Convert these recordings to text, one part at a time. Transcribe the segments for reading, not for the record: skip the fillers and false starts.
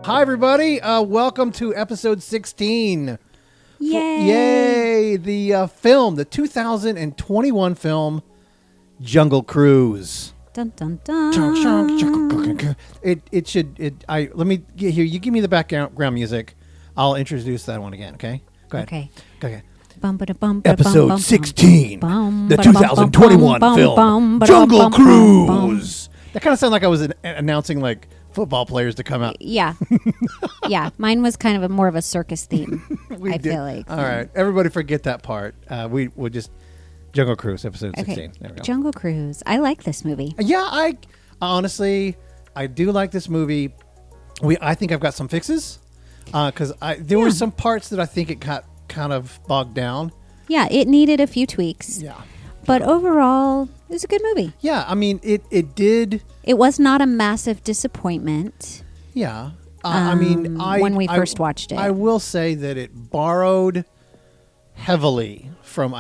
Hi, everybody. Welcome to episode 16. Yay! The 2021 film, Jungle Cruise. Dun dun dun. Let me get here. You give me the background music. I'll introduce that one again, okay? Go ahead. Okay. Episode 16, the 2021 film, Jungle Cruise. That kind of sounded like I was announcing, like, football players to come out. Yeah. Yeah. Mine was kind of more of a circus theme. I feel like. All right. Everybody forget that part. We'll just Jungle Cruise, episode 16. There we go. Jungle Cruise. I like this movie. Yeah, I honestly do like this movie. I think I've got some fixes because there were some parts that I think it got kind of bogged down. Yeah, it needed a few tweaks. Yeah. But overall, it was a good movie. Yeah, I mean, it did. It was not a massive disappointment. Yeah. When we first watched it. I will say that it borrowed heavily from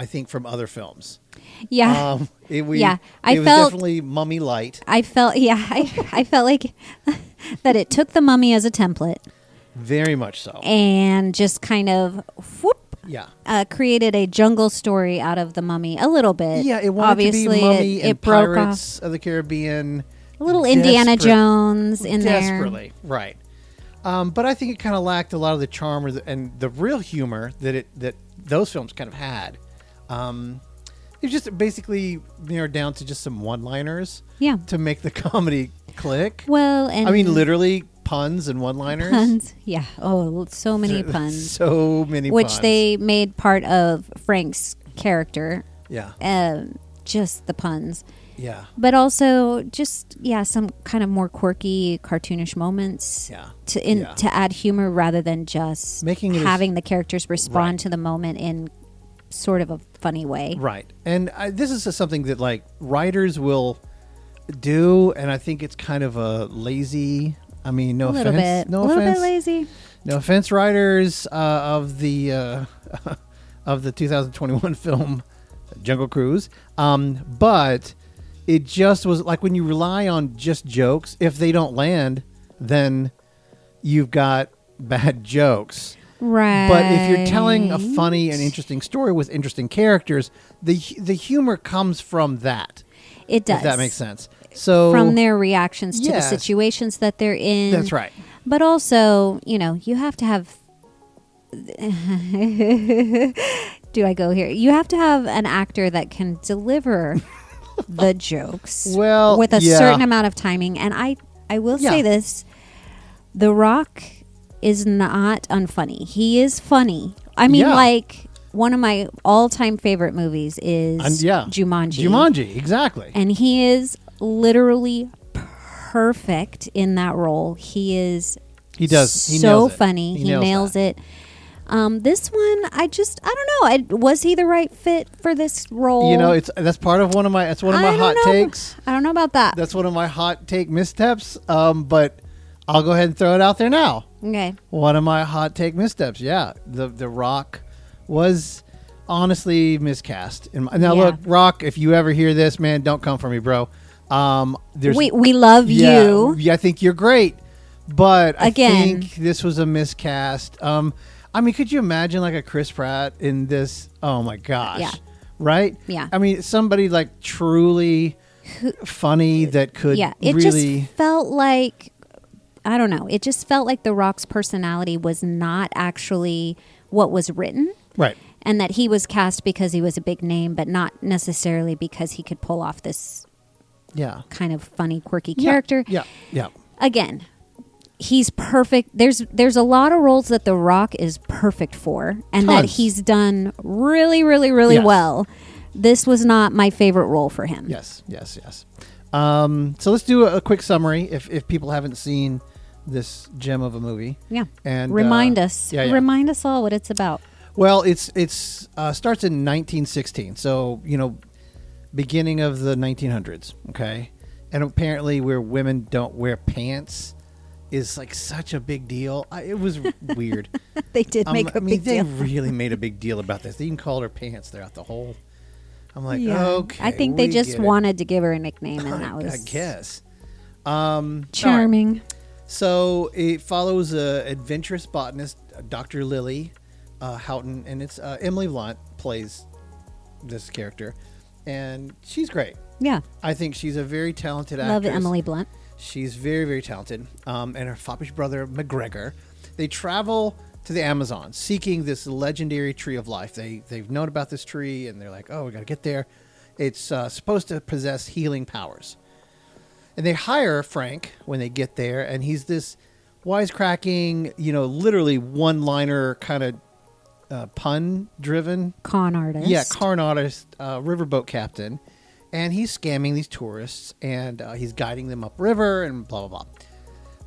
other films. Yeah. It was definitely Mummy light. I felt like that it took the Mummy as a template. Very much so. And just kind of whoop. Yeah. Created a jungle story out of the Mummy a little bit. Yeah, it wanted Obviously, to be Mummy and broke Pirates of the Caribbean. A little Indiana Jones in there. Desperately, right. But I think it kind of lacked a lot of the charm and the real humor that those films kind of had. It just basically narrowed down to just some one-liners to make the comedy click. Well, and I mean, literally puns and one-liners. Puns, yeah. Oh, so many puns. So many Which puns. they made part of Frank's character. Yeah. Just the puns. Yeah. But also just, some kind of more quirky, cartoonish moments to add humor rather than just having the characters respond to the moment in sort of a funny way. Right. And this is something that, like, writers will do, and I think it's kind of a lazy... I mean, no offense. No offense. A little bit lazy. No offense, writers of the 2021 film Jungle Cruise. But it just was like when you rely on just jokes, if they don't land, then you've got bad jokes. Right. But if you're telling a funny and interesting story with interesting characters, the humor comes from that. It does. If that makes sense. So from their reactions to the situations that they're in. That's right. But also, you have to have... Do I go here? You have to have an actor that can deliver the jokes with a certain amount of timing. And I will say this. The Rock is not unfunny. He is funny. I mean, like... One of my all-time favorite movies is Jumanji. Jumanji, exactly. And he is literally perfect in that role. He so funny. He nails it. This one, I don't know. Was he the right fit for this role? That's part of one of my hot takes. I don't know about that. That's one of my hot take missteps. But I'll go ahead and throw it out there now. Okay. One of my hot take missteps. Yeah, the Rock was honestly miscast. Look, Rock, if you ever hear this, man, don't come for me, bro. We love you. Yeah, I think you're great, but I think this was a miscast. I mean, could you imagine like a Chris Pratt in this? Oh my gosh. Yeah. Right? Yeah. I mean, somebody like truly funny that could it really... just felt like, I don't know, it just felt like The Rock's personality was not actually what was written. Right. And that he was cast because he was a big name, but not necessarily because he could pull off this kind of funny, quirky character. Yeah. Again, he's perfect. There's a lot of roles that The Rock is perfect for and that he's done really, really, really well. This was not my favorite role for him. Yes. So let's do a quick summary if people haven't seen this gem of a movie. Yeah. And remind us. Yeah. Remind us all what it's about. Well, it's starts in 1916, so beginning of the 1900s. Okay, and apparently where women don't wear pants is like such a big deal. It was weird. They did make a big deal. They really made a big deal about this. They even called her pants throughout the whole. I'm like, okay. I think they just wanted to give her a nickname, and that was, I guess. charming. Right. So it follows a adventurous botanist, Dr. Lily Houghton, and it's Emily Blunt plays this character, and she's great. Yeah, I think she's a very talented actress. love Emily Blunt. She's very, very talented. And her foppish brother McGregor, they travel to the Amazon seeking this legendary tree of life. They've known about this tree, and they're like, oh, we got to get there. It's supposed to possess healing powers. And they hire Frank when they get there, and he's this wisecracking, literally one-liner kind of pun-driven. Con artist. Yeah, con artist, riverboat captain. And he's scamming these tourists, and he's guiding them upriver and blah, blah,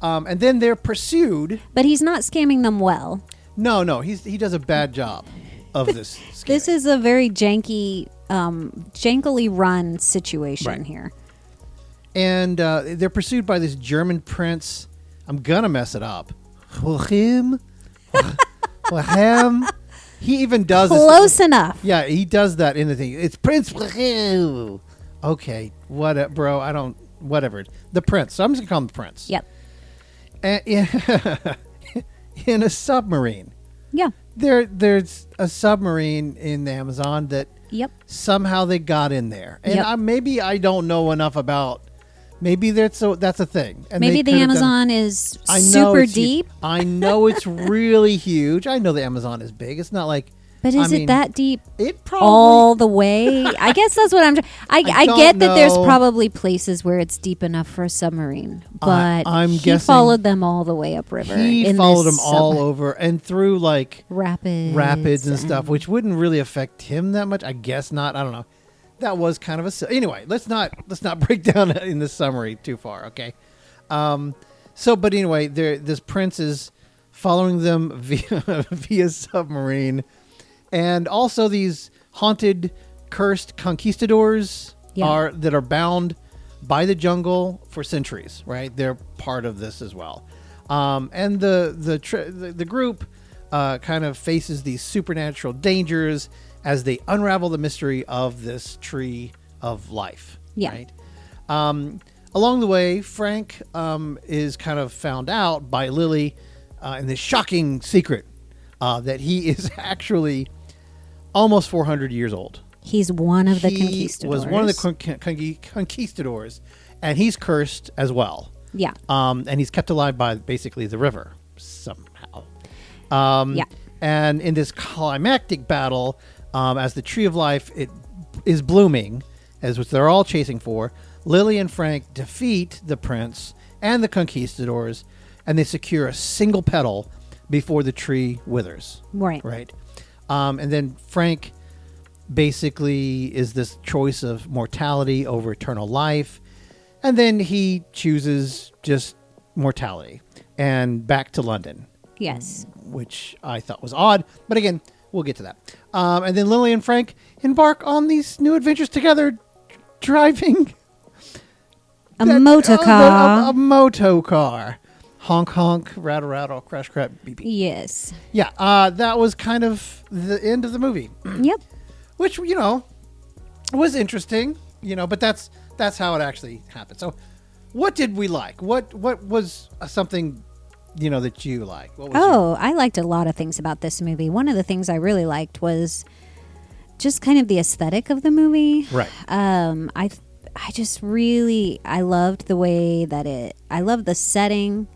blah. And then they're pursued. But he's not scamming them well. No, he does a bad job of this scamming. This is a very jankily run situation here. And they're pursued by this German prince. I'm going to mess it up. Wilhelm. He even does close enough. Yeah, he does that in the thing. It's Prince Wilhelm. Okay, what, bro? I don't. Whatever. The prince. So I'm just gonna call him the prince. Yep. And in a submarine. Yeah. There's a submarine in the Amazon that. Yep. Somehow they got in there, and maybe I don't know enough about. Maybe that's a thing. And maybe the Amazon is super deep. Huge. I know it's really huge. I know the Amazon is big. It's not like. But is it that deep? It probably all the way. I guess that's what I'm. I get that there's probably places where it's deep enough for a submarine, but he followed them all the way upriver. He followed them all over and through like rapids and stuff, which wouldn't really affect him that much. I guess not. I don't know. That was kind of anyway. Let's not break down in the summary too far. Okay. But anyway, this prince is following them via submarine. And also these haunted, cursed conquistadors that are bound by the jungle for centuries, right? They're part of this as well. And the group kind of faces these supernatural dangers as they unravel the mystery of this tree of life. Yeah. Right? Along the way, Frank is kind of found out by Lily in this shocking secret that he is actually almost 400 years old. He's one of the conquistadors. He was one of the conquistadors, and he's cursed as well. Yeah. And he's kept alive by basically the river somehow. Yeah. And in this climactic battle, as the tree of life it is blooming, as which they're all chasing for, Lily and Frank defeat the prince and the conquistadors, and they secure a single petal before the tree withers. Right. Right. And then Frank basically is this choice of mortality over eternal life. And then he chooses just mortality and back to London. Yes. Which I thought was odd. But again, we'll get to that. And then Lily and Frank embark on these new adventures together, driving a motocar. A motocar. Honk, honk, rattle, rattle, crash, crap, beep, beep. Yes. Yeah, that was kind of the end of the movie. Yep. Which, was interesting, but that's how it actually happened. So what did we like? What was something, that you liked? I liked a lot of things about this movie. One of the things I really liked was just kind of the aesthetic of the movie. Right. I just really, I loved the way that I loved the setting.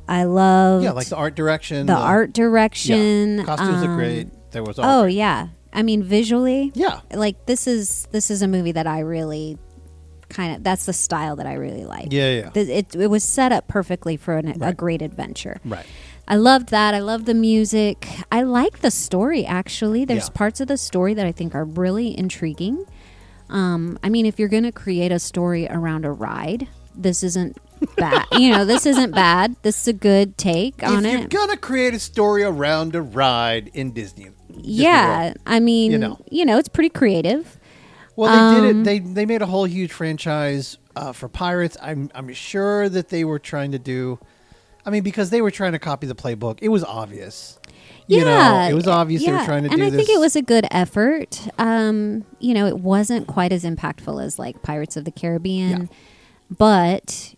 I loved like the art direction. The art direction. Yeah. Costumes look great. There was great. Yeah. I mean, visually. Yeah. Like this is a movie that I really that's the style that I really like. Yeah. It was set up perfectly for a great adventure. Right. I loved that. I loved the music. I like the story, actually. There's parts of the story that I think are really intriguing. I mean, if you're going to create a story around a ride, this isn't bad. This isn't bad. This is a good take on it. If you're going to create a story around a ride in Disney World, I mean, it's pretty creative. Well, they did it. They made a whole huge franchise for pirates. I'm sure that they were trying to do... I mean, because they were trying to copy the playbook. It was obvious. It was obvious they were trying to do this. And I think it was a good effort. It wasn't quite as impactful as like Pirates of the Caribbean, but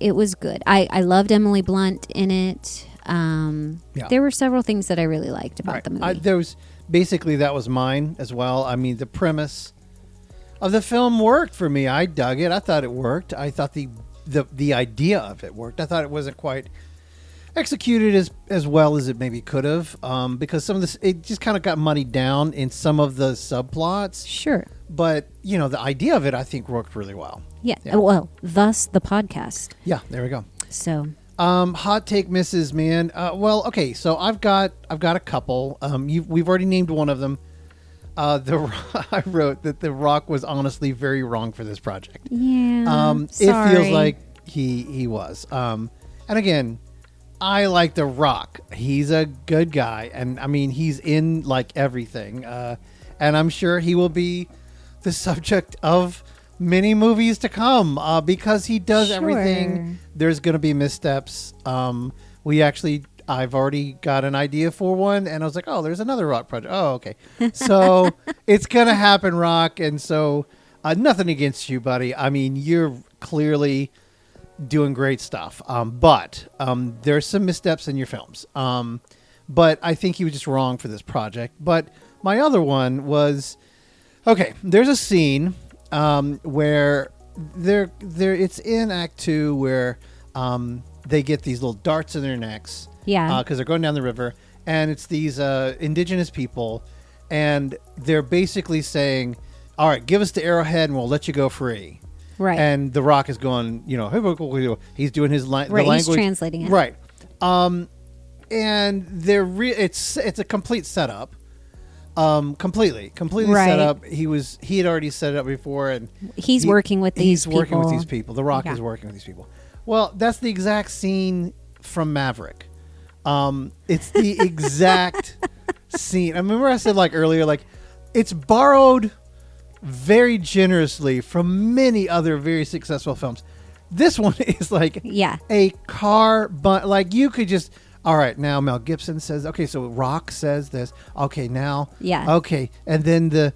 it was good. I loved Emily Blunt in it. There were several things that I really liked about the movie. Basically that was mine as well. I mean, the premise of the film worked for me. I dug it. I thought it worked. I thought the idea of it worked. I thought it wasn't quite executed as well as it maybe could have, because some of this, it just kind of got muddied down in some of the subplots. Sure. But, the idea of it, I think, worked really well. Yeah. Well, thus the podcast. Yeah, there we go. So... hot take misses, man. Okay, so I've got a couple. We've already named one of them. I wrote that The Rock was honestly very wrong for this project. Yeah. It feels like he was. And again, I like The Rock. He's a good guy, and I mean he's in like everything. And I'm sure he will be the subject of many movies to come, because he does everything. There's going to be missteps. I've already got an idea for one, and I was like, oh, there's another Rock project. Oh, okay. So it's going to happen, Rock. And so nothing against you, buddy. I mean, you're clearly doing great stuff. But there's some missteps in your films. But I think he was just wrong for this project. But my other one was, okay, there's a scene where it's in Act 2 where they get these little darts in their necks. Yeah. Because they're going down the river, and it's these indigenous people, and they're basically saying, all right, give us the arrowhead and we'll let you go free. Right. And The Rock is going, he's doing his the language. He's translating it. Right. And it's a complete setup. Completely set up. He had already set it up before, and he's working with these people. He's working with these people. The Rock is working with these people. Well, that's the exact scene from Maverick. It's the exact scene. I remember I said earlier, it's borrowed very generously from many other very successful films. This one is a car, but you could just. All right, now Mel Gibson says, okay, so Rock says this. Okay, now. Yeah. Okay, and then the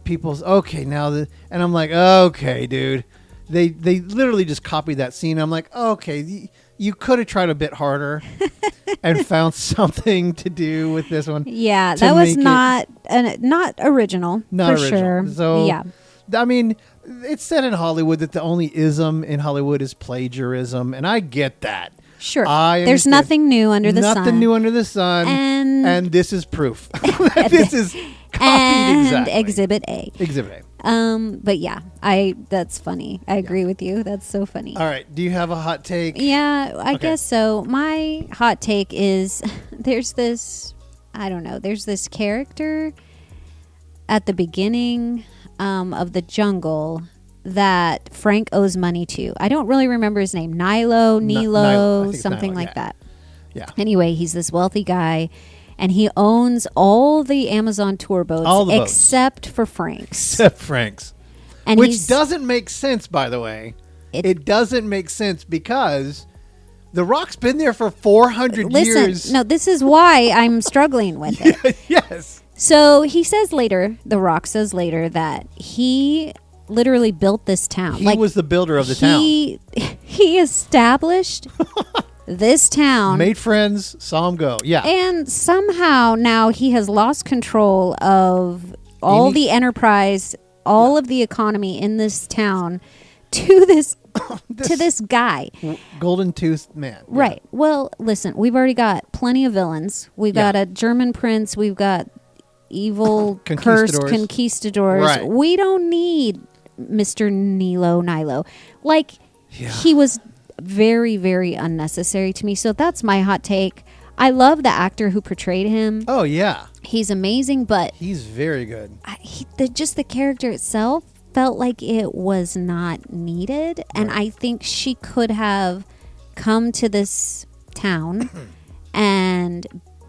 people's, okay, now and I'm like, okay, dude. They literally just copied that scene. I'm like, okay, you could have tried a bit harder and found something to do with this one. Yeah, that was not original. Not for original. Sure. So, yeah. I mean, it's said in Hollywood that the only ism in Hollywood is plagiarism, and I get that. Sure. There's nothing new under the sun. Nothing new under the sun. And this is proof. This is copied and exactly. Exhibit A. Exhibit A. But yeah, that's funny. I agree with you. That's so funny. All right. Do you have a hot take? Yeah, I guess so. My hot take is there's this character at the beginning of the jungle that Frank owes money to. I don't really remember his name. Nilo, something like that. Yeah. Anyway, he's this wealthy guy, and he owns all the Amazon tour boats except for Frank's. Except Frank's. And which doesn't make sense, by the way. It doesn't make sense because The Rock's been there for 400 years. No, this is why I'm struggling with it. Yes. So he says later, The Rock says later, that he literally built this town. He was the builder of the town. He established this town. Made friends, saw him go. Yeah. And somehow now he has lost control of all the enterprise, all of the economy in this town to this guy. Golden Toothed man. Right. Yeah. Well, listen, we've already got plenty of villains. We've got a German prince. We've got evil cursed conquistadors. Right. We don't need Mr. Nilo. He was very, very unnecessary to me. So that's my hot take. I love the actor who portrayed him. Oh, yeah. He's amazing, but he's very good. Just the character itself felt like it was not needed. Right. And I think she could have come to this town and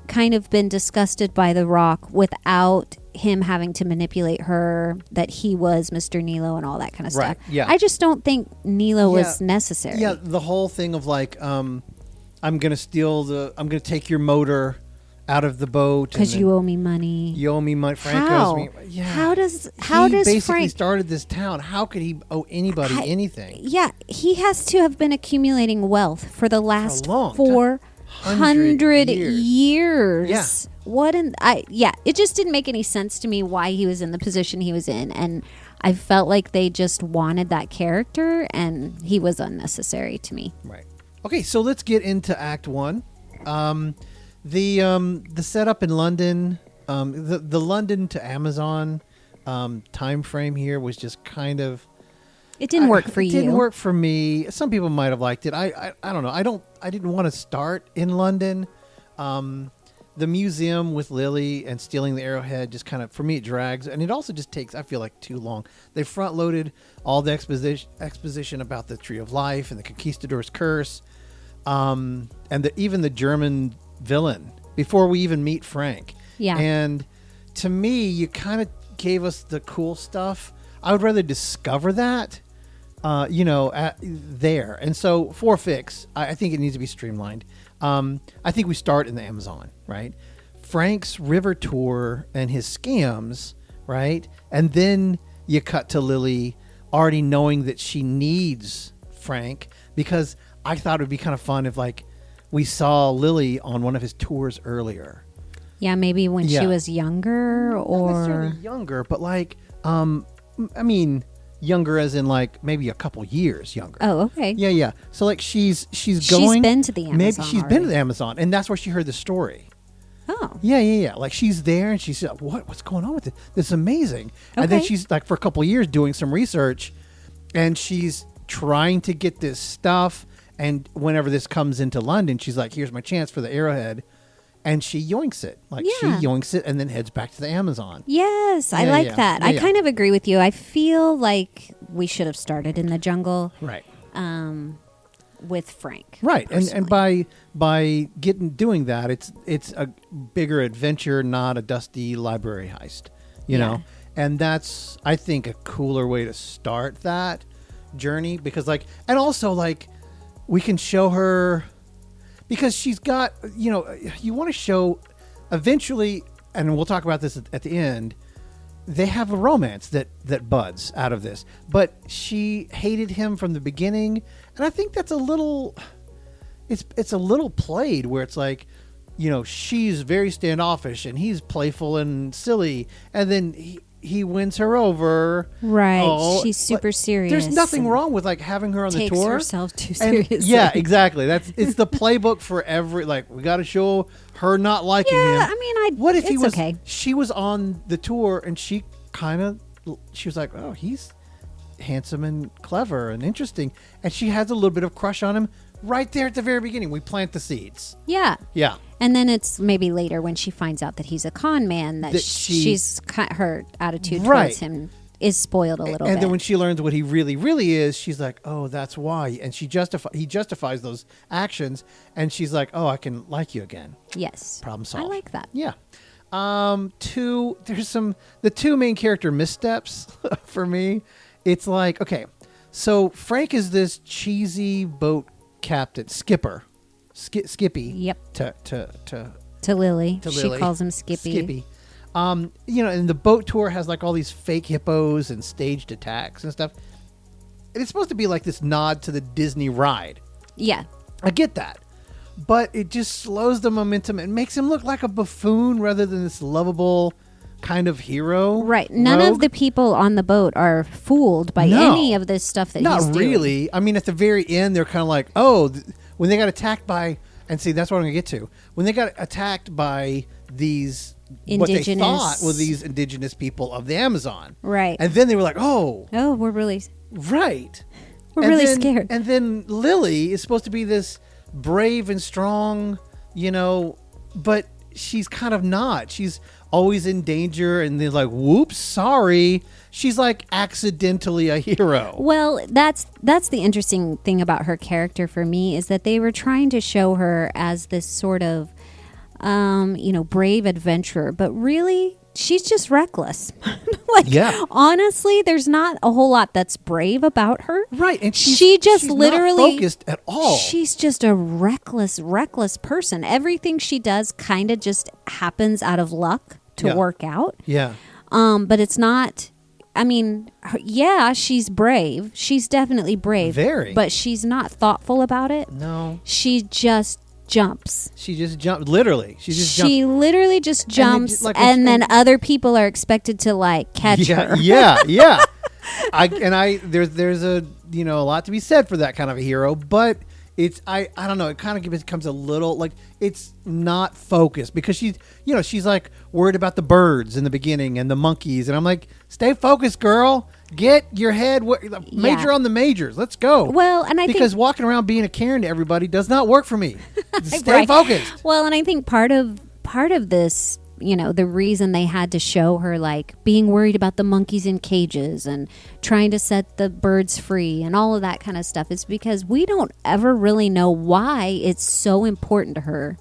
kind of been disgusted by The Rock without him having to manipulate her, that he was Mr. Nilo and all that kind of stuff. Yeah. I just don't think Nilo was necessary. Yeah, the whole thing of I'm going to take your motor out of the boat because you owe me money. You owe me money. Frank owes me. Yeah. How does basically Frank started this town? How could he owe anybody anything? Yeah, he has to have been accumulating wealth for the last 400 years. Yeah. It just didn't make any sense to me why he was in the position he was in, and I felt like they just wanted that character, and he was unnecessary to me. Right. Okay, so let's get into Act 1. The setup in London, the London to Amazon time frame here was just kind of. It didn't work for you. It didn't work for me. Some people might have liked it. I don't know. I didn't want to start in London. The museum with Lily and stealing the arrowhead just kind of, for me, it drags, and it also just takes, I feel like, too long. They front loaded all the exposition about the Tree of Life and the Conquistadors' curse, and even the German villain before we even meet Frank. Yeah. And to me, you kind of gave us the cool stuff. I would rather discover that, there. And so for a fix, I think it needs to be streamlined. I think we start in the Amazon, right? Frank's river tour and his scams, right? And then you cut to Lily already knowing that she needs Frank, because I thought it would be kind of fun if, like, we saw Lily on one of his tours earlier. Yeah, maybe when she was younger, or... Not necessarily younger, but like, younger as in like maybe a couple years younger. Oh, okay. Yeah. So like she's going. She's been to the Amazon. Maybe she's been to the Amazon, and that's where she heard the story. Oh. Yeah. Like she's there, and she's like, what's going on with it? This is amazing. Okay. And then she's like, for a couple of years doing some research, and she's trying to get this stuff. And whenever this comes into London, she's like, here's my chance for the arrowhead. And she yoinks it. She yoinks it and then heads back to the Amazon. Yes, I like that. I kind of agree with you. I feel like we should have started in the jungle. Right. With Frank. Right. And by doing that, it's a bigger adventure, not a dusty library heist. You know? And that's, I think, a cooler way to start that journey, because and also we can show her, because she's got, you want to show eventually, and we'll talk about this at the end, they have a romance that buds out of this. But she hated him from the beginning, and I think that's a little, it's a little played, where it's like, she's very standoffish and he's playful and silly, and then he wins her over. Right. She's super serious. There's nothing wrong with having her on the tour. Takes herself too seriously. Yeah, exactly. It's the playbook for every, we got to show her not liking him. Yeah, what if he was okay? She was on the tour and she was like, oh, he's handsome and clever and interesting, and she has a little bit of crush on him right there at the very beginning. We plant the seeds. Yeah. Yeah. And then it's maybe later when she finds out that he's a con man that she's her attitude towards him is spoiled a little bit. And then when she learns what he really, really is, she's like, oh, that's why. And he justifies those actions, and she's like, oh, I can like you again. Yes. Problem solved. I like that. Yeah. There's the two main character missteps for me. It's like, okay, so Frank is this cheesy boat captain, skipper. Skippy. Yep. To Lily. To she Lily. calls him Skippy. And the boat tour has all these fake hippos and staged attacks and stuff. And it's supposed to be like this nod to the Disney ride. Yeah. I get that. But it just slows the momentum and makes him look like a buffoon rather than this lovable kind of hero. Right. None of the people on the boat are fooled by any of this stuff that he's doing. Not really. I mean, at the very end, they're kind of like, oh, when they got attacked by, and see, that's what I'm going to get to. When they got attacked by these, what they thought were these indigenous people of the Amazon. Right. And then they were like, oh, we're really... Right. We're really scared. And then Lily is supposed to be this brave and strong, but she's kind of not. She's always in danger, and they're like, whoops, sorry. She's like accidentally a hero. Well, that's the interesting thing about her character for me, is that they were trying to show her as this sort of brave adventurer, but really she's just reckless. Honestly, there's not a whole lot that's brave about her. Right. And she's literally not focused at all. She's just a reckless person. Everything she does kind of just happens out of luck to work out. Yeah. But it's not, I mean, she's brave. She's definitely brave. Very. But she's not thoughtful about it. No. She just jumps. She just jumps. Literally. She literally just jumps, and then other people are expected to like catch her. Yeah. There's a a lot to be said for that kind of a hero, but it's I don't know. It kind of becomes a little like it's not focused because she's like worried about the birds in the beginning and the monkeys, and I'm like, stay focused, girl. Get your head major on the majors. Let's go. Well, and because walking around being a Karen to everybody does not work for me. Stay focused. Well, and I think part of this, the reason they had to show her like being worried about the monkeys in cages and trying to set the birds free and all of that kind of stuff is because we don't ever really know why it's so important to her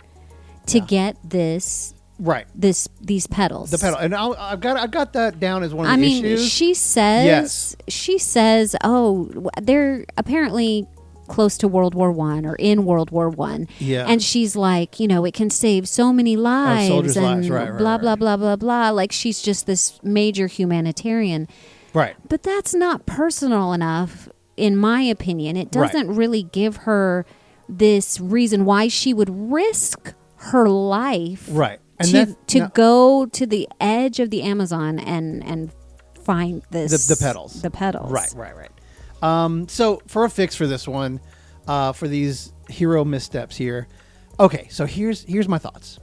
to get this. Right. These petals. The petal. And I've got that down as one of the issues. She says, oh, they're apparently close to World War I or in World War I. Yeah. And she's like, it can save so many lives. Soldiers' lives. Right, blah, blah, blah, blah, blah. Like she's just this major humanitarian. Right. But that's not personal enough, in my opinion. It doesn't really give her this reason why she would risk her life. Right. And to go to the edge of the Amazon and find this the petals. The petals. Right. So for a fix for this one, for these hero missteps here. Okay, so here's my thoughts.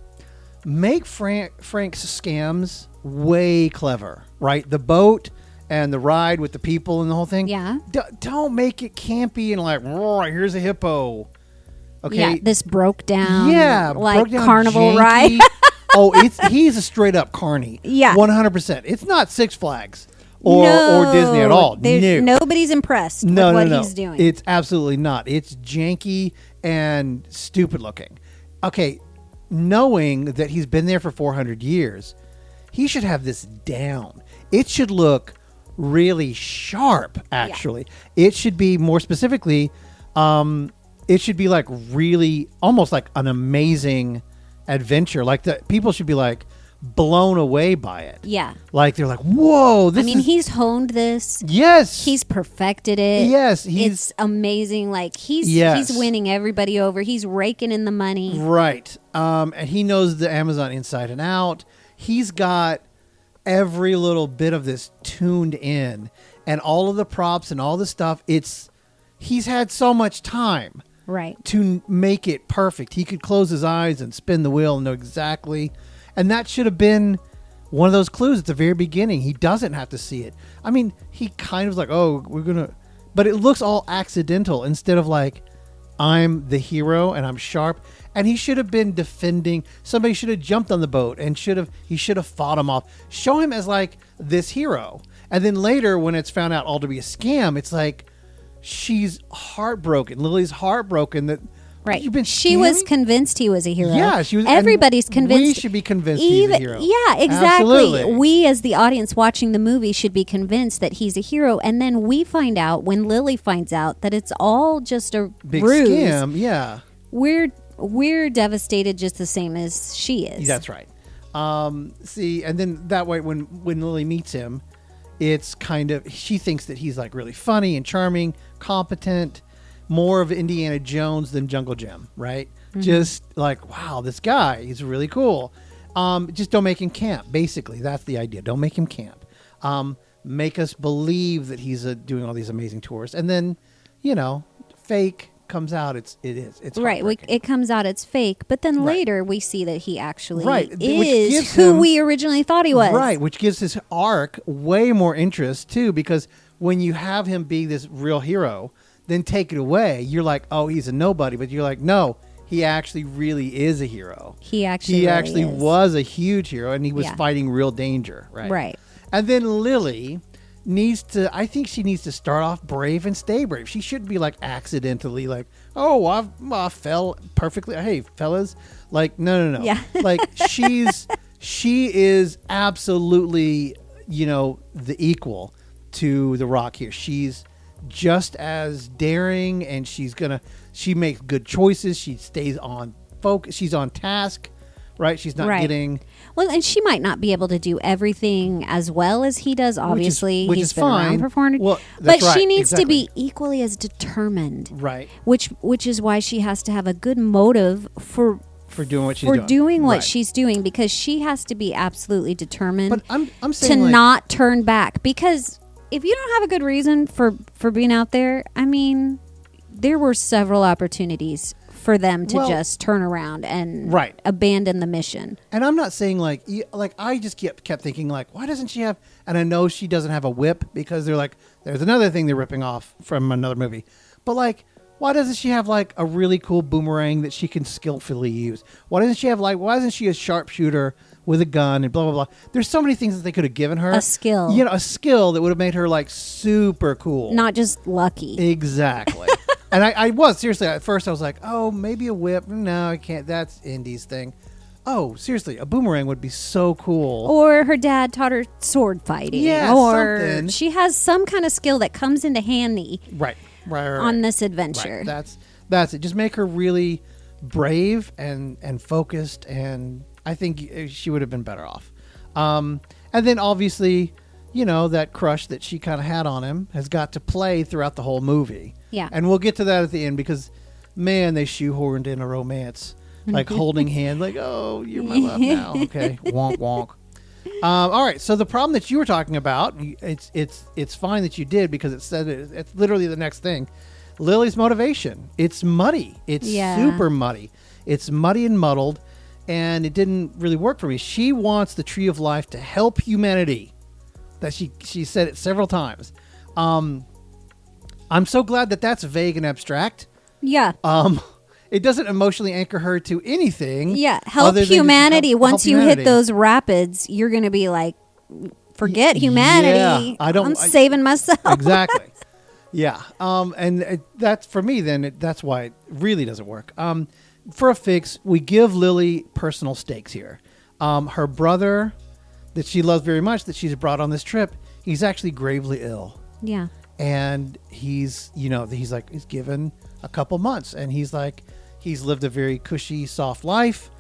Make Frank's scams way clever, right? The boat and the ride with the people and the whole thing. Yeah. Don't make it campy and like, here's a hippo. Okay. Yeah, this broke down. Yeah, like carnival janky. ride. He's a straight up carny. Yeah. 100%. It's not Six Flags or Disney at all. No. Nobody's impressed with what he's doing. It's absolutely not. It's janky and stupid looking. Okay, knowing that he's been there for 400 years, he should have this down. It should look really sharp, actually. Yeah. It should be more specifically, it should be like really almost like an amazing adventure. Like the people should be like blown away by it. Yeah. Like they're like, whoa, he's honed this. Yes. He's perfected it. Yes. It's amazing. Like he's winning everybody over. He's raking in the money. Right. And he knows the Amazon inside and out. He's got every little bit of this tuned in and all of the props and all the stuff. He's had so much time. Right. To make it perfect. He could close his eyes and spin the wheel and know exactly. And that should have been one of those clues at the very beginning. He doesn't have to see it. I mean, he kind of like, we're going to... But it looks all accidental instead of like, I'm the hero and I'm sharp. And he should have been defending. Somebody should have jumped on the boat and he should have fought him off. Show him as like this hero. And then later when it's found out all to be a scam, it's like... She's heartbroken. Lily's heartbroken that you've been scamming? She was convinced he was a hero. Yeah, she was. Everybody's convinced. We should be convinced he's a hero. Yeah, exactly. Absolutely. We as the audience watching the movie should be convinced that he's a hero, and then we find out when Lily finds out that it's all just a big ruse. Scam. Yeah, we're devastated just the same as she is. That's right. See, and then that way when Lily meets him, it's kind of she thinks that he's like really funny and charming, competent, more of Indiana Jones than Jungle Jim, right? Mm-hmm. Just like, wow, this guy, he's really cool. Just don't make him camp. Basically, that's the idea. Don't make him camp. Make us believe that he's doing all these amazing tours, and then, fake comes out. It's right. It comes out it's fake, but then later we see that he actually is who we originally thought he was. Right, which gives his arc way more interest too, because when you have him be this real hero, then take it away, you're like, oh, he's a nobody, but you're like, no, he actually really is a hero. He actually was a huge hero, and he was fighting real danger. Right. Right. And then Lily I think she needs to start off brave and stay brave. She shouldn't be like accidentally like, oh, I fell perfectly. Hey, fellas, like, no. Yeah. Like she's she is absolutely, the equal to The Rock here. She's just as daring, and she makes good choices. She stays on focus. She's on task, right? She's not getting... Well, and she might not be able to do everything as well as he does, obviously. Which He's is been fine. around for 400. Well, but she needs to be equally as determined. Right. Which is why she has to have a good motive for doing what she's doing. For doing what she's doing, because she has to be absolutely determined but I'm saying to not turn back. Because if you don't have a good reason for being out there, I mean, there were several opportunities for them to just turn around and abandon the mission. And I'm not saying like I just kept thinking like, why doesn't she have? And I know she doesn't have a whip because they're like, there's another thing they're ripping off from another movie. But like, why doesn't she have like a really cool boomerang that she can skillfully use? Why isn't she a sharpshooter with a gun and blah, blah, blah? There's so many things that they could have given her. A skill. A skill that would have made her like super cool. Not just lucky. Exactly. And I was, seriously, at first I was like, oh, maybe a whip. No, I can't. That's Indy's thing. Oh, seriously, a boomerang would be so cool. Or her dad taught her sword fighting. Yeah, or something. She has some kind of skill that comes into handy. Right. On this adventure. Right. That's it. Just make her really brave and focused, and I think she would have been better off. And then obviously, that crush that she kind of had on him has got to play throughout the whole movie. Yeah. And we'll get to that at the end because, man, they shoehorned in a romance, like holding hands, like, oh, you're my love now. Okay, wonk wonk. All right, so the problem that you were talking about, it's fine that you did because it's literally the next thing. Lily's motivation. It's muddy. It's super muddy. It's muddy and muddled, and it didn't really work for me. She wants the Tree of Life to help humanity. That she said it several times. I'm so glad that that's vague and abstract. Yeah. It doesn't emotionally anchor her to anything. Yeah, help humanity. Once you hit those rapids, you're going to be like, forget humanity. Yeah, I'm saving myself. Exactly. Yeah. And that's for me. Then that's why it really doesn't work. For a fix, we give Lily personal stakes here. Her brother, that she loves very much, that she's brought on this trip, he's actually gravely ill. Yeah. And he's given a couple months, and he's lived a very cushy, soft life,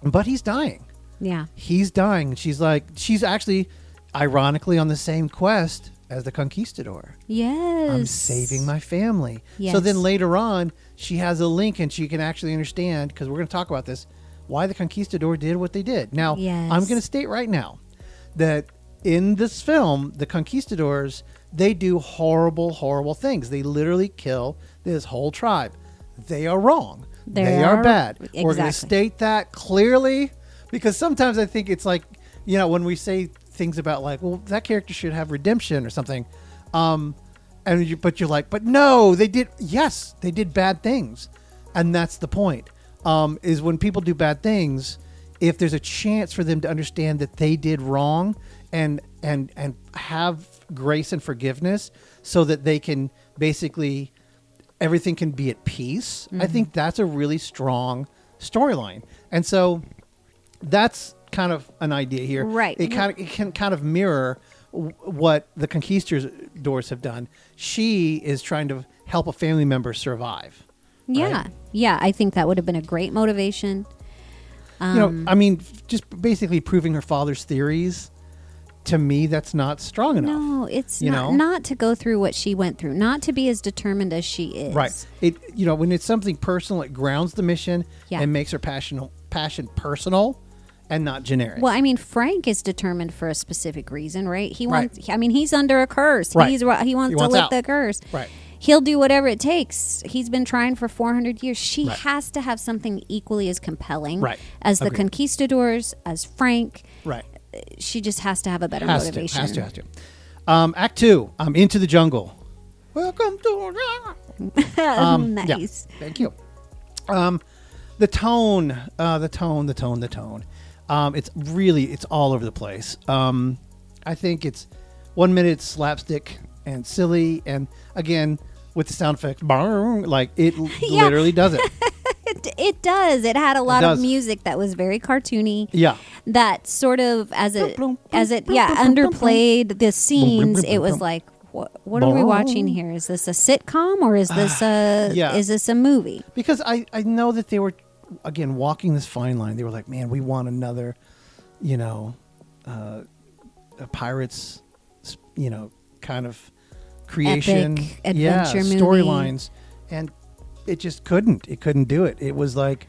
but he's dying. Yeah. He's dying. She's actually ironically on the same quest as the conquistador. Yes. I'm saving my family. Yes. So then later on, she has a link, and she can actually understand, because we're going to talk about this, why the conquistador did what they did. Now, I'm going to state right now that in this film, the conquistadors, they do horrible, horrible things. They literally kill this whole tribe. They are wrong. They are bad. Exactly. We're going to state that clearly, because sometimes I think it's like, when we say things about like, well, that character should have redemption or something. But you're like, but no, they did. Yes, they did bad things. And that's the point. Is when people do bad things, if there's a chance for them to understand that they did wrong and have grace and forgiveness so that they can basically, everything can be at peace. Mm-hmm. I think that's a really strong storyline. And so that's kind of an idea here. Right. It can kind of mirror what the conquistadors have done. She is trying to help a family member survive. Yeah. Right? Yeah. I think that would have been a great motivation. Just basically proving her father's theories. To me, that's not strong enough. No, it's not to go through what she went through, not to be as determined as she is. Right. When it's something personal, it grounds the mission and makes her passion personal and not generic. Well, I mean, Frank is determined for a specific reason, right? He wants. I mean, he's under a curse. Right. He wants to lift the curse. Right. He'll do whatever it takes. He's been trying for 400 years. She has to have something equally as compelling as the conquistadors, as Frank. Right. She just has to have a better motivation. Has to. Act 2, Into the Jungle. Welcome to the jungle. Nice. Yeah, thank you. The tone. It's all over the place. I think it's 1 minute slapstick and silly, and again with the sound effects, like it literally does it. It It does. It had a lot of music that was very cartoony. Yeah. That sort of as it underplayed the scenes. It was like, what are we watching here? Is this a sitcom or is this a movie? Because I know that they were, again, walking this fine line. They were like, man, we want another, a pirates, kind of creation, epic adventure movie. Storylines, and it just couldn't. It couldn't do it. It was like,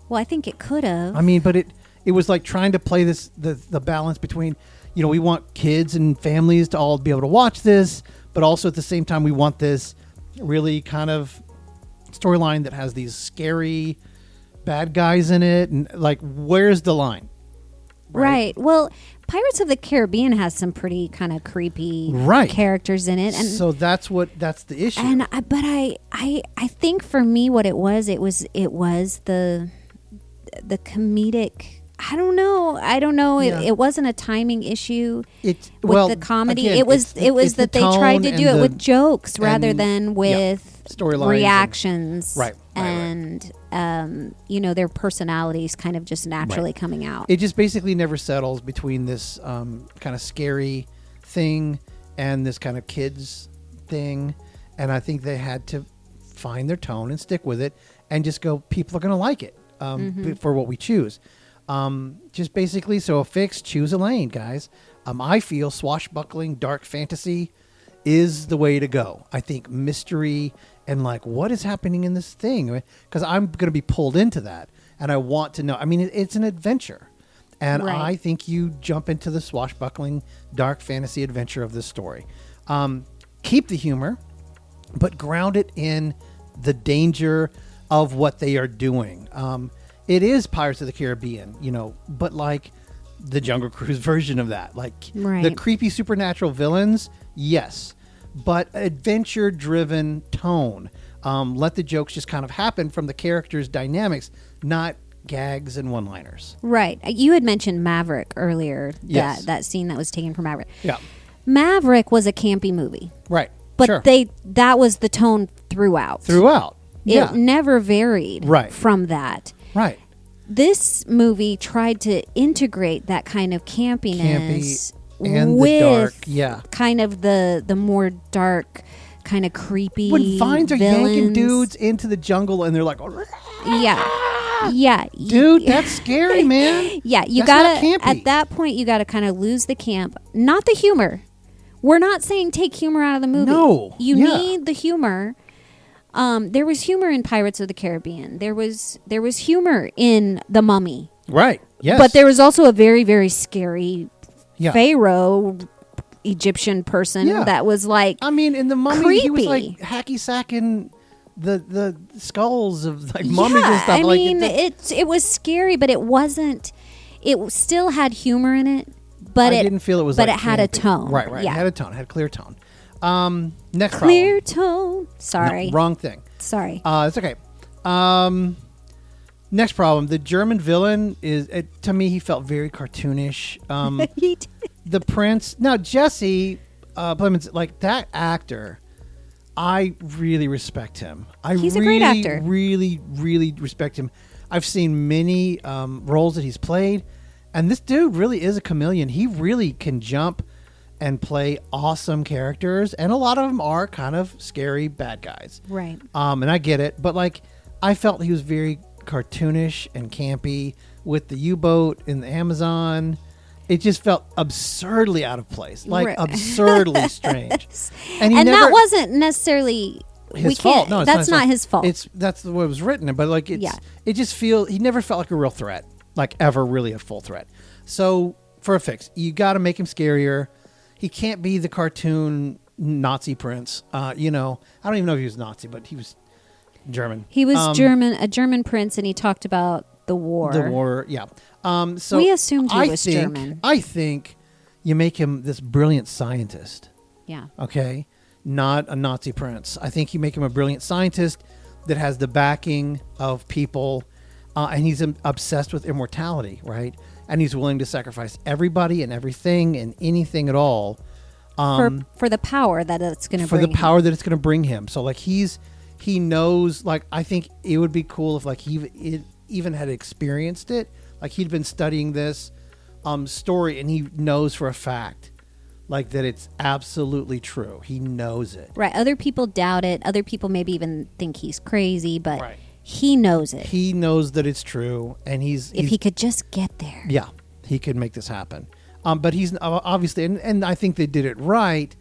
well, I think it could have. I mean, but it was like trying to play the balance between, we want kids and families to all be able to watch this, but also at the same time we want this really kind of storyline that has these scary bad guys in it, and like, where's the line? Right. Well, Pirates of the Caribbean has some pretty kind of creepy characters in it, and so that's the issue. And I think for me, what it was the comedic. I don't know. Yeah. It wasn't a timing issue with the comedy. Again, it was that they tried to do it with jokes rather than with storylines, reactions, right. Their personalities kind of just naturally coming out. It just basically never settles between this kind of scary thing and this kind of kids thing, and I think they had to find their tone and stick with it and just go, people are going to like it for what we choose. Just basically, so a fix, choose a lane, guys. I feel swashbuckling dark fantasy is the way to go. I think mystery and like, what is happening in this thing? Because I'm going to be pulled into that and I want to know. I mean, it's an adventure. And I think you jump into the swashbuckling dark fantasy adventure of this story. Keep the humor, but ground it in the danger of what they are doing. It is Pirates of the Caribbean, but like the Jungle Cruise version of that. Like the creepy supernatural villains, yes, but adventure-driven tone. Let the jokes just kind of happen from the characters' dynamics, not gags and one-liners. Right. You had mentioned Maverick earlier, yes. that scene that was taken from Maverick. Yeah. Maverick was a campy movie. Right. But that was the tone throughout. Yeah. It never varied from that. Right. This movie tried to integrate that kind of campiness and with the dark, kind of the more dark, kind of creepy when vines are villains. Yanking dudes into the jungle and they're like, yeah, dude, that's scary, man. Yeah, you gotta at that point you gotta kind of lose the camp, not the humor. We're not saying take humor out of the movie. No, you need the humor. There was humor in Pirates of the Caribbean. There was humor in The Mummy. Right. Yes. But there was also a very, very scary pharaoh Egyptian person that was like, I mean, in The Mummy, creepy. he was like hacky sacking the skulls of like mummies and stuff. I mean, it was scary, but it wasn't. It still had humor in it, but I didn't feel it was. But like it had campy. a tone. Right. Yeah. It had a tone. It had a clear tone. Next clear problem. Tone. Sorry. No, wrong thing. Sorry. It's okay. Next problem. The German villain is, to me, he felt very cartoonish. He did. The prince. Now, Jesse Plemons, like that actor, I really respect him. He's a great actor. Really, really respect him. I've seen many roles that he's played, and this dude really is a chameleon. He really can jump and play awesome characters, and a lot of them are kind of scary bad guys. Right. And I get it, but like I felt he was very cartoonish and campy with the U-boat in the Amazon. It just felt absurdly out of place, like absurdly strange. And that wasn't necessarily his fault. No, that's not his fault. That's the way it was written, but like it just he never felt like a real threat, like ever really a full threat. So for a fix, you got to make him scarier. He can't be the cartoon Nazi prince. I don't even know if he was Nazi, but he was German. He was a German prince, and he talked about the war. The war, yeah. So we assumed he was German. I think you make him this brilliant scientist. Yeah. Okay? Not a Nazi prince. I think you make him a brilliant scientist that has the backing of people, and he's obsessed with immortality, right? And he's willing to sacrifice everybody and everything and anything at all for the power that it's going to bring. For the power that it's going to bring him. So like he's he knows. Like, I think it would be cool if like he even had experienced it. Like, he'd been studying this story, and he knows for a fact, like, that it's absolutely true. He knows it. Right. Other people doubt it. Other people maybe even think he's crazy, but he knows it. He knows that it's true, and he's if he could just get there. Yeah, he could make this happen. But he's obviously, and I think they did it right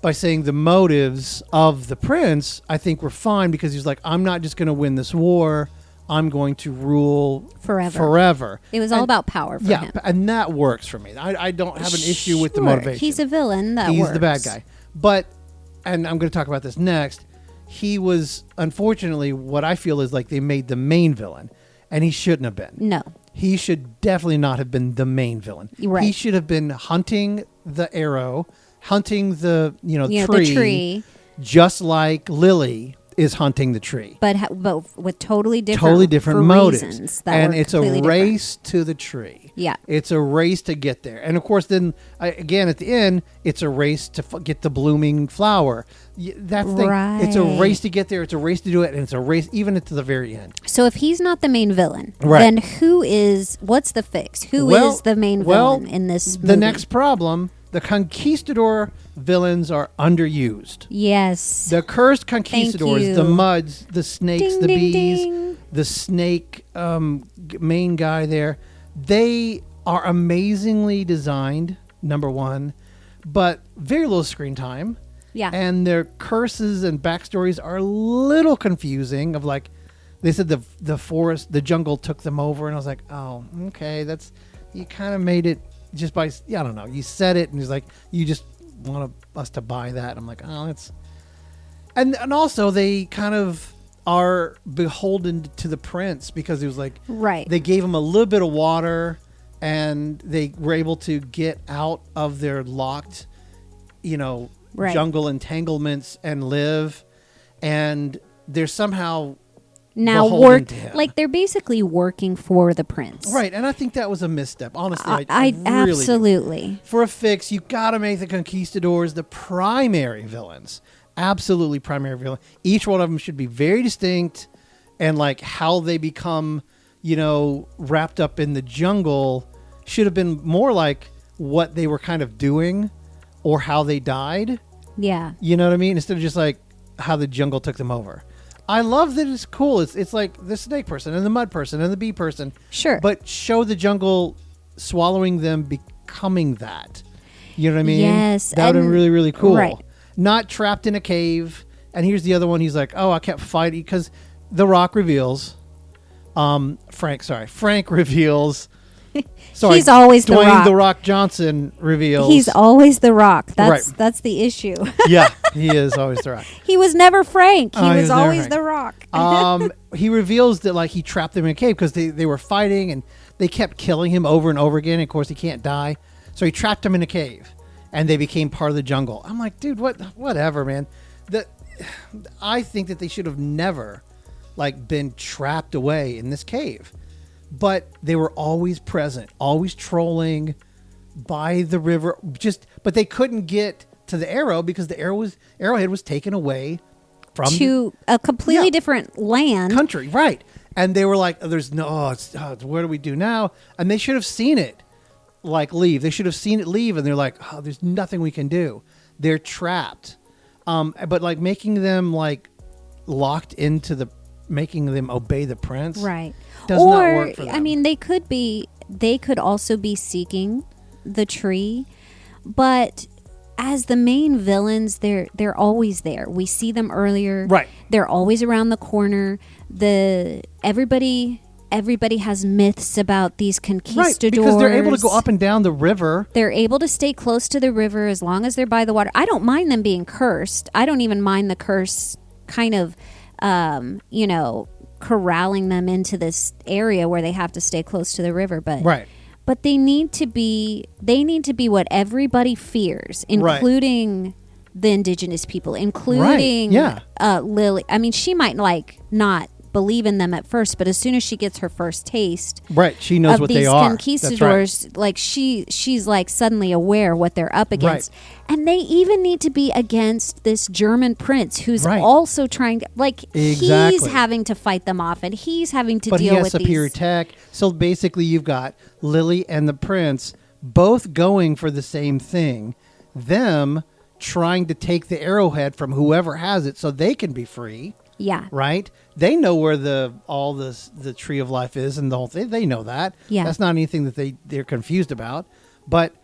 by saying the motives of the prince, I think, were fine, because he's like, I'm not just going to win this war. I'm going to rule forever. It was all about power for him. And that works for me. I don't have an issue with the motivation. He's a villain. He's the bad guy. But, and I'm going to talk about this next, he was, unfortunately, what I feel is like they made the main villain, and he shouldn't have been. No. He should definitely not have been the main villain. Right. He should have been hunting the arrow, hunting the tree, just like Lily is hunting the tree, but with totally different motives, and it's a race to the tree. Yeah, it's a race to get there, and of course, then again at the end, it's a race to get the blooming flower. That's the It's a race to get there. It's a race to do it, and it's a race even at the very end. So if he's not the main villain, then who is? What's the fix? Who is the main villain in this movie? The next problem. The conquistador villains are underused. Yes. The cursed conquistadors, the muds, the snakes, the bees, the snake main guy there, they are amazingly designed, number one, but very little screen time. Yeah. And their curses and backstories are a little confusing of like, they said the forest, the jungle took them over, and I was like, oh, okay, you kind of made it just by, I don't know, you said it, and he's like, you just want us to buy that. And I'm like, oh, that's, and also they kind of are beholden to the prince, because he was like, they gave him a little bit of water, and they were able to get out of their locked, jungle entanglements and live, and they're somehow now like they're basically working for the prince, right? And I think that was a misstep, honestly. I really absolutely do. For a fix, you got to make the conquistadors the primary villains, absolutely primary villain. Each one of them should be very distinct, and like how they become, wrapped up in the jungle should have been more like what they were kind of doing, or how they died. Yeah, you know what I mean? Instead of just like how the jungle took them over. I love that it's cool. It's like the snake person and the mud person and the bee person. Sure. But show the jungle swallowing them becoming that. You know what I mean? Yes. That would have been really, really cool. Right. Not trapped in a cave. And here's the other one. He's like, oh, I kept fighting. Because The Rock reveals. Frank reveals. Sorry, he's always Dwayne The Rock Johnson reveals. He's always The Rock. That's the issue. Yeah, he is always The Rock. He was never Frank. He was always The Rock. He reveals that like he trapped them in a cave because they were fighting, and they kept killing him over and over again. And of course, he can't die, so he trapped them in a cave, and they became part of the jungle. I'm like, dude, whatever, man. I think that they should have never like been trapped away in this cave. But they were always present, always trolling by the river. But they couldn't get to the arrow because the arrowhead was taken away from a completely different country, right? And they were like, "There's no, what do we do now?" And they should have seen it, like leave. They should have seen it leave, and they're like, "Oh, there's nothing we can do. They're trapped." But like making them like locked into making them obey the prince, right? Does not work for them. I mean, they could also be seeking the tree, but as the main villains, they're always there. We see them earlier. Right. They're always around the corner. Everybody has myths about these conquistadors. Right, because they're able to go up and down the river. They're able to stay close to the river as long as they're by the water. I don't mind them being cursed. I don't even mind the curse kind of corralling them into this area where they have to stay close to the river, but they need to be what everybody fears, including the indigenous people, including Lily. I mean, she might like not believe in them at first, but as soon as she gets her first taste, right, she knows what they are. Conquistadors, right. Like she's like suddenly aware what they're up against, right. And they even need to be against this German prince who's right. also trying to, like, exactly. He's having to fight them off, and he's having to deal with these. But he has superior tech. So basically, you've got Lily and the prince both going for the same thing. Them trying to take the arrowhead from whoever has it so they can be free. Yeah. Right? They know where the tree of life is and the whole thing. They know that. Yeah. That's not anything that they're confused about. But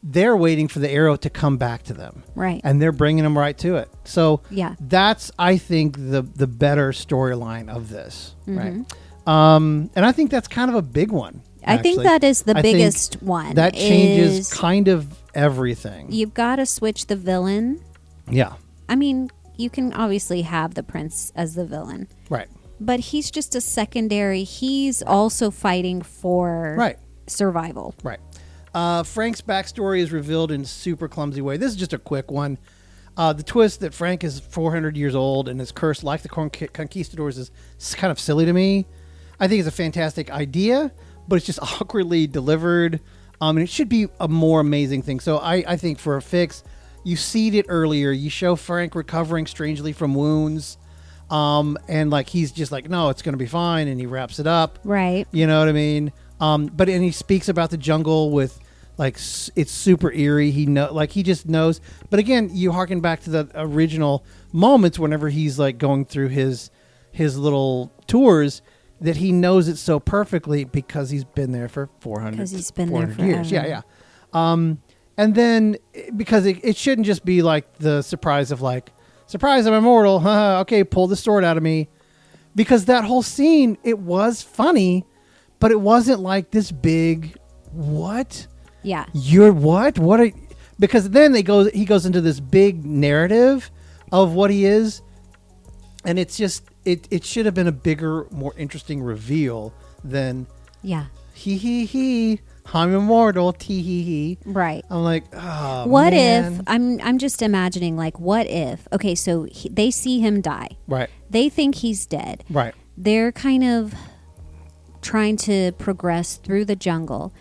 they're waiting for the arrow to come back to them. Right. And they're bringing them right to it. So yeah. That's, I think, the better storyline of this. Mm-hmm. Right? And I think that's kind of a big one. I think that is the biggest one. That changes kind of everything. You've got to switch the villain. Yeah. I mean, you can obviously have the prince as the villain. Right. But he's just a secondary. He's also fighting for survival. Right. Frank's backstory is revealed in a super clumsy way. This is just a quick one. The twist that Frank is 400 years old and is cursed like the conquistadors is kind of silly to me. I think it's a fantastic idea, but it's just awkwardly delivered. And it should be a more amazing thing. So I think for a fix, you seed it earlier. You show Frank recovering strangely from wounds. And like he's just like, no, it's going to be fine. And he wraps it up. Right. You know what I mean? But he speaks about the jungle with like it's super eerie. He just knows. But again, you harken back to the original moments whenever he's like going through his little tours, that he knows it so perfectly because he's been there for 400 years. Yeah. And then because it shouldn't just be like the surprise of like, surprise, I'm immortal. Okay, pull the sword out of me. Because that whole scene, it was funny, but it wasn't like this big, what? Yeah. You're what? Because then he goes into this big narrative of what he is. And it's just, it should have been a bigger, more interesting reveal than he, I'm immortal, tee. Right. I'm like, oh, what man. if, I'm just imagining, like, what if, okay, so they see him die. Right. They think he's dead. Right. They're kind of trying to progress through the jungle.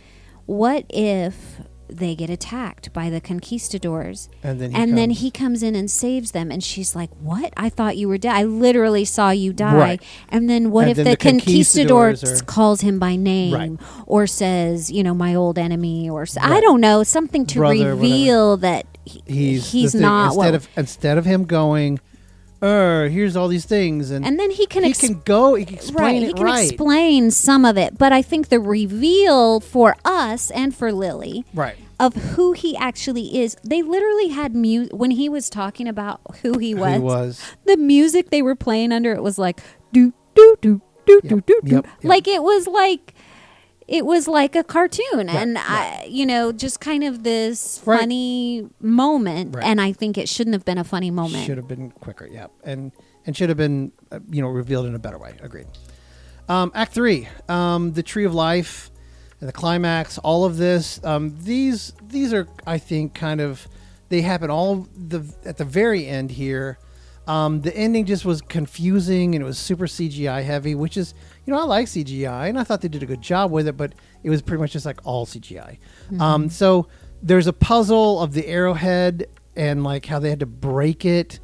What if they get attacked by the conquistadors, and then he comes in and saves them, and she's like, what? I thought you were dead. I literally saw you die. Right. And then what if the conquistadors calls him by name, or says, my old enemy, or I don't know, something to reveal that he's not instead of him going, here's all these things, and then he can explain He can explain some of it, but I think the reveal for us and for Lily, of who he actually is. They literally had music when he was talking about who he was. The music they were playing under it was like do do do do do do do. Like it was like a cartoon, and just kind of this funny moment. And I think it shouldn't have been a funny moment. Should have been quicker, and should have been revealed in a better way. Agreed. Act 3, the Tree of Life, and the climax. All of this, these are, I think, kind of, they happen at the very end here. The ending just was confusing, and it was super CGI heavy, which is, I like CGI, and I thought they did a good job with it, but it was pretty much just like all CGI. Mm-hmm. So there's a puzzle of the arrowhead and like how they had to break it,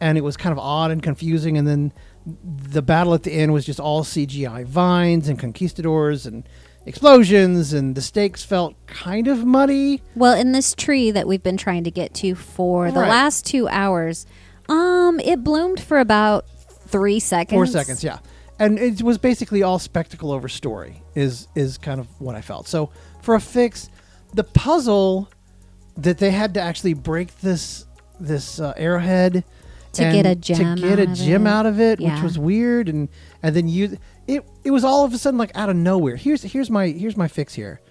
and it was kind of odd and confusing. And then the battle at the end was just all CGI vines and conquistadors and explosions, and the stakes felt kind of muddy. Well, in this tree that we've been trying to get to for the last 2 hours, it bloomed for about 3 seconds. 4 seconds, yeah. And it was basically all spectacle over story is kind of what I felt. So for a fix, the puzzle that they had to actually break this arrowhead to get a gem out of it, which was weird, and then it was all of a sudden like out of nowhere. Here's my fix here.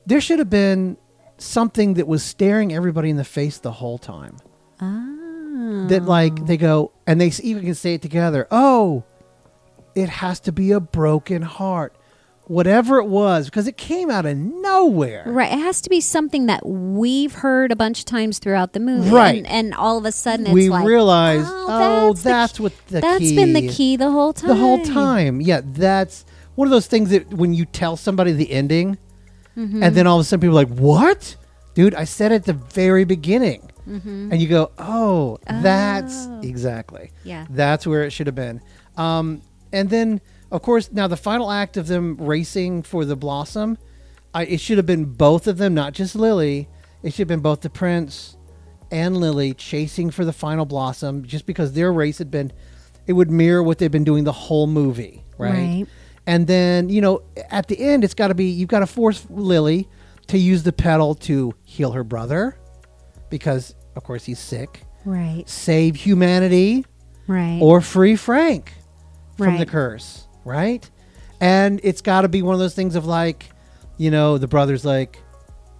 There should have been something that was staring everybody in the face the whole time. Oh. That like they go, and they even can say it together. Oh, it has to be a broken heart. whatever it was, because it came out of nowhere. Right. It has to be something that we've heard a bunch of times throughout the movie. Right. And all of a sudden it's we like, realize, that's what the that's key. been the key the whole time. The whole time. Yeah, that's one of those things that when you tell somebody the ending, and then all of a sudden people are like, what? Dude, I said it at the very beginning. And you go, that's exactly. Yeah. That's where it should have been. And then, of course, now the final act of them racing for the blossom, it should have been both of them, not just Lily. It should have been both the prince and Lily chasing for the final blossom, just because their race had been, it would mirror what they've been doing the whole movie, right? And then, at the end, it's got to be, you've got to force Lily to use the petal to heal her brother, because, of course, he's sick. Right. Save humanity. Right. Or free Frank from the curse, right? And it's got to be one of those things of like, the brother's like,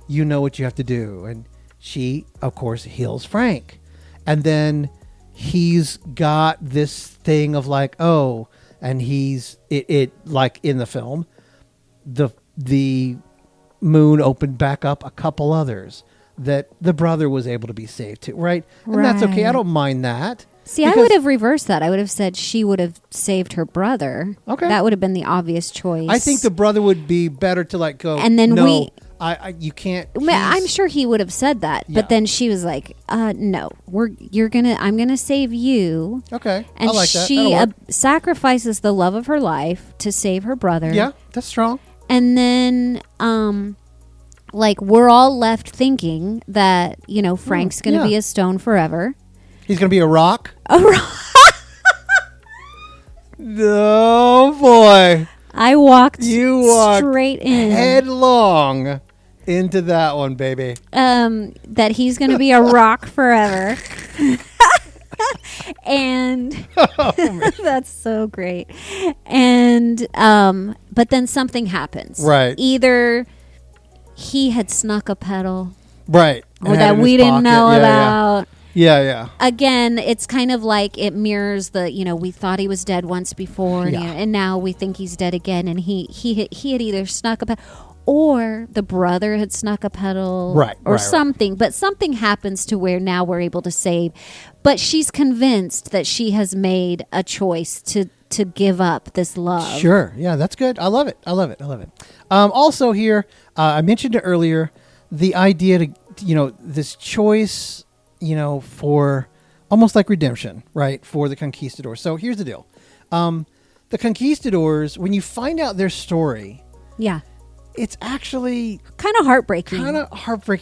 you know what you have to do. And she, of course, heals Frank. And then he's got this thing of like, and he's, it like in the film, the moon opened back up a couple others that the brother was able to be saved too, right? And that's okay. I don't mind that. See, I would have reversed that. I would have said she would have saved her brother. Okay. That would have been the obvious choice. I think the brother would be better to like go, and then no, you can't. I'm sure he would have said that. Yeah. But then she was like, no, I'm going to save you. Okay. And I like that. she sacrifices the love of her life to save her brother. Yeah, that's strong. And then, we're all left thinking that, Frank's going to be a stone forever. He's going to be a rock? A rock. Oh, boy. I walked straight in. Headlong into that one, baby. That he's going to be a rock forever. And that's so great. And, but then something happens. Right. Either he had snuck a petal. Right. Or that we didn't know about. Yeah. Again, it's kind of like it mirrors the, we thought he was dead once before, and now we think he's dead again. And he had either snuck a petal, or the brother had snuck a petal, or something. Right. But something happens to where now we're able to save. But she's convinced that she has made a choice to give up this love. Sure. Yeah, that's good. I love it. Also here, I mentioned it earlier, the idea to, this choice, for almost like redemption, right, for the conquistadors. So here's the deal. The conquistadors, when you find out their story, it's actually kind of heartbreaking.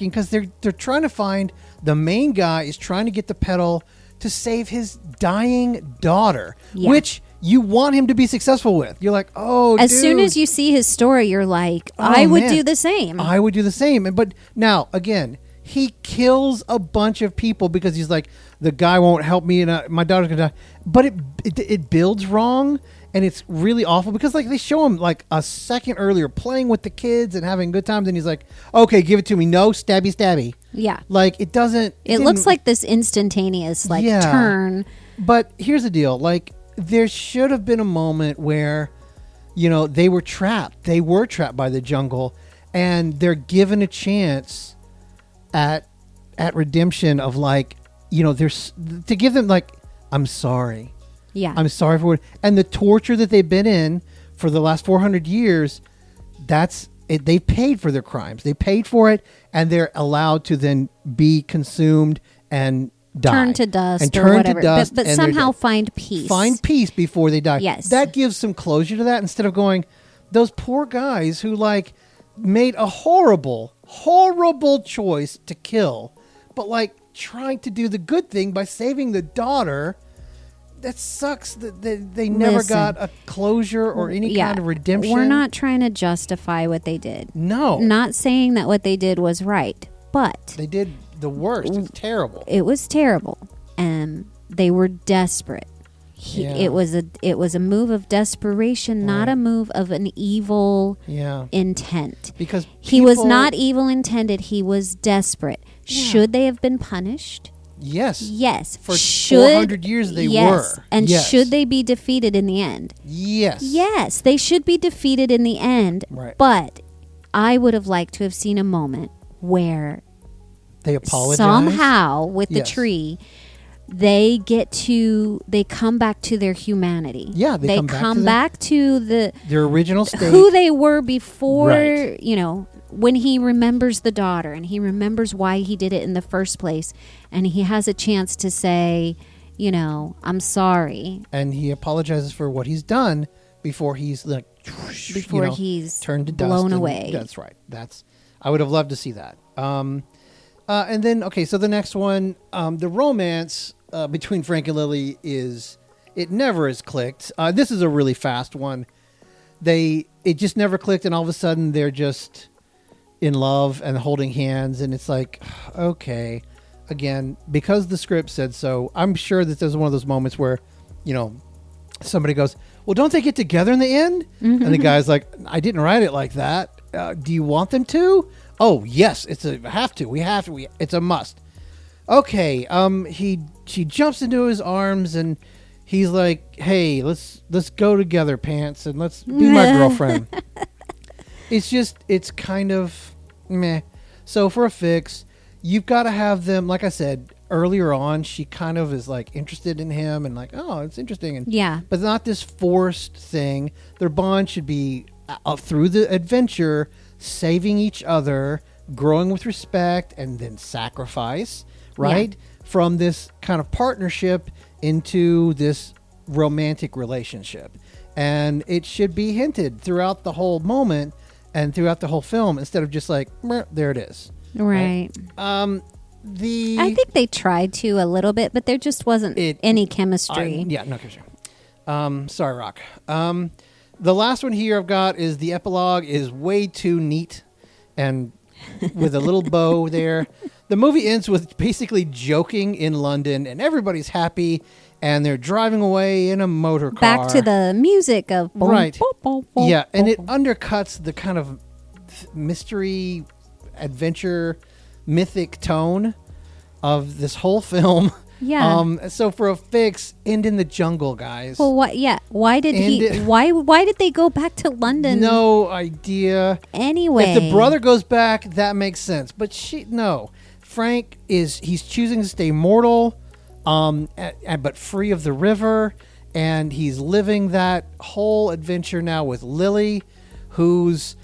Because they're trying to find, the main guy is trying to get the petal to save his dying daughter, which you want him to be successful with. You're like, as soon as you see his story, you're like, I would do the same. I would do the same. But now, again, he kills a bunch of people because he's like, the guy won't help me and my daughter's going to die. But it builds wrong, and it's really awful because like they show him like a second earlier playing with the kids and having good times, and he's like, okay, give it to me. No, stabby. Yeah. Like it doesn't. It looks like this instantaneous turn. But here's the deal. Like there should have been a moment where, they were trapped. They were trapped by the jungle, and they're given a chance at redemption of like, there's to give them like, I'm sorry. Yeah. I'm sorry for what, and the torture that they've been in for the last 400 years, that's it. They paid for their crimes. They paid for it, and they're allowed to then be consumed and die. Turn to dust and or turn whatever. To dust but somehow find peace. Find peace before they die. Yes. That gives some closure to that instead of going, those poor guys who like made a horrible choice to kill, but like trying to do the good thing by saving the daughter. That sucks that they never got a closure or any kind of redemption. We're not trying to justify what they did. No. Not saying that what they did was right, but they did the worst. It's terrible. It was terrible. And they were desperate. It was a move of desperation, not a move of an evil intent. Because he was not evil intended. He was desperate. Yeah. Should they have been punished? Yes. Yes. For 400 years they were. And should they be defeated in the end? Yes. Yes, they should be defeated in the end. Right. But I would have liked to have seen a moment where they apologize somehow with the tree. They come back to their humanity. Yeah, they come back to their original state, who they were before. Right. When he remembers the daughter and he remembers why he did it in the first place, and he has a chance to say, I'm sorry, and he apologizes for what he's done before he's like, he's turned to blown dust. away. That's right. I would have loved to see that. And then so the next one, the romance between Frank and Lily it never has clicked. This is a really fast one. It just never clicked, and all of a sudden they're just in love and holding hands, and it's like, okay, again, because the script said so. I'm sure that there's one of those moments where, somebody goes, well, don't they get together in the end? Mm-hmm. And the guy's like, I didn't write it like that. Do you want them to? Oh yes, it's a have to. It's a must. Okay. She jumps into his arms and he's like, hey, let's go together, pants, and let's be my girlfriend. It's kind of meh. So for a fix, you've got to have them, like I said earlier on, she kind of is like interested in him and like, oh, it's interesting. And but not this forced thing. Their bond should be through the adventure, saving each other, growing with respect, and then sacrifice, right? Yeah. From this kind of partnership into this romantic relationship. And it should be hinted throughout the whole moment and throughout the whole film, instead of just like, there it is. Right. I think they tried to a little bit, but there just wasn't any chemistry. No chemistry. Sorry, Rock. The last one here I've got is the epilogue is way too neat and with a little bow there. The movie ends with basically joking in London, and everybody's happy, and they're driving away in a motor car. Back to the music of... Boom, right. Boom, boom, boom, yeah, and boom, it undercuts the kind of mystery, adventure, mythic tone of this whole film. Yeah. So for a fix, end in the jungle, guys. Well, what? Yeah. Why did Why did they go back to London? No idea. Anyway, if the brother goes back, that makes sense. But Frank he's choosing to stay mortal, but free of the river, and he's living that whole adventure now with Lily, who's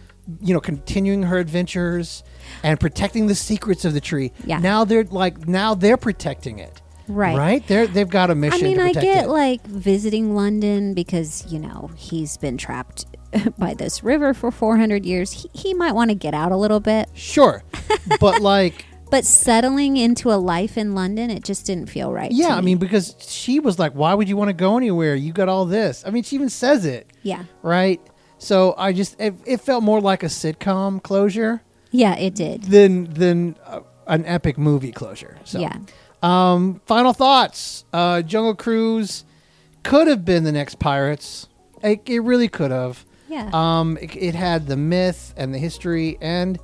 continuing her adventures and protecting the secrets of the tree. Yeah. Now they're protecting it. Right. They've got a mission. I mean, to protect I get it. like visiting London because he's been trapped by this river for 400 years. He might want to get out a little bit. Sure, but but settling into a life in London, it just didn't feel right. Yeah, to me. I mean, because she was like, "Why would you want to go anywhere? You got all this." I mean, she even says it. Yeah. Right. So it felt more like a sitcom closure. Yeah, it did. Than an epic movie closure. So. Yeah. Final thoughts. Jungle Cruise could have been the next Pirates. It really could have. Yeah. It had the myth and the history and,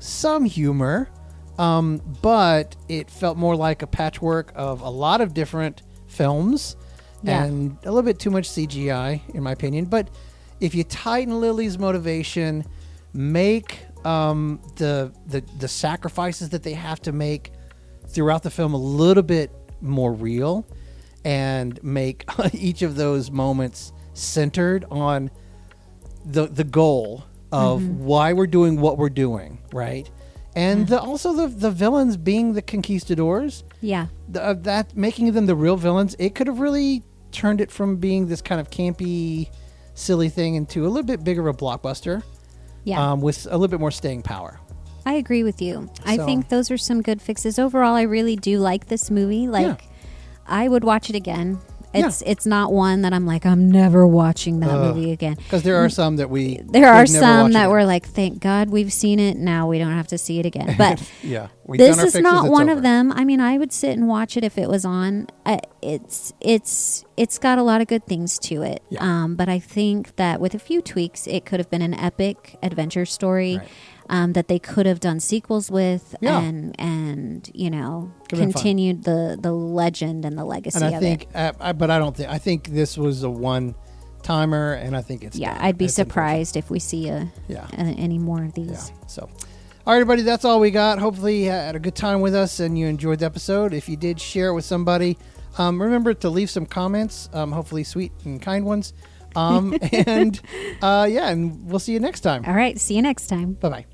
some humor. But it felt more like a patchwork of a lot of different films and a little bit too much CGI, in my opinion. But if you tighten Lily's motivation, make the sacrifices that they have to make throughout the film a little bit more real, and make each of those moments centered on the goal of why we're doing what we're doing, right? And also the villains being the conquistadors. Yeah. That making them the real villains, it could have really turned it from being this kind of campy, silly thing into a little bit bigger of a blockbuster. Yeah. With a little bit more staying power. I agree with you. I think those are some good fixes. Overall, I really do like this movie. I would watch it again. It's not one that I'm like, I'm never watching that movie again. Because there are some that we're like, thank God we've seen it. Now we don't have to see it again. But yeah, this is not one of them. I mean, I would sit and watch it if it was on. It's got a lot of good things to it. Yeah. But I think that with a few tweaks, it could have been an epic adventure story. Right. that they could have done sequels with, and continued the legend and the legacy of it. I think this was a one timer, and I think it's done. I'd be surprised if we see any more of these. So, all right, everybody, that's all we got. Hopefully you had a good time with us and you enjoyed the episode. If you did, share it with somebody. Remember to leave some comments, hopefully sweet and kind ones. And we'll see you next time. All right, see you next time. Bye-bye.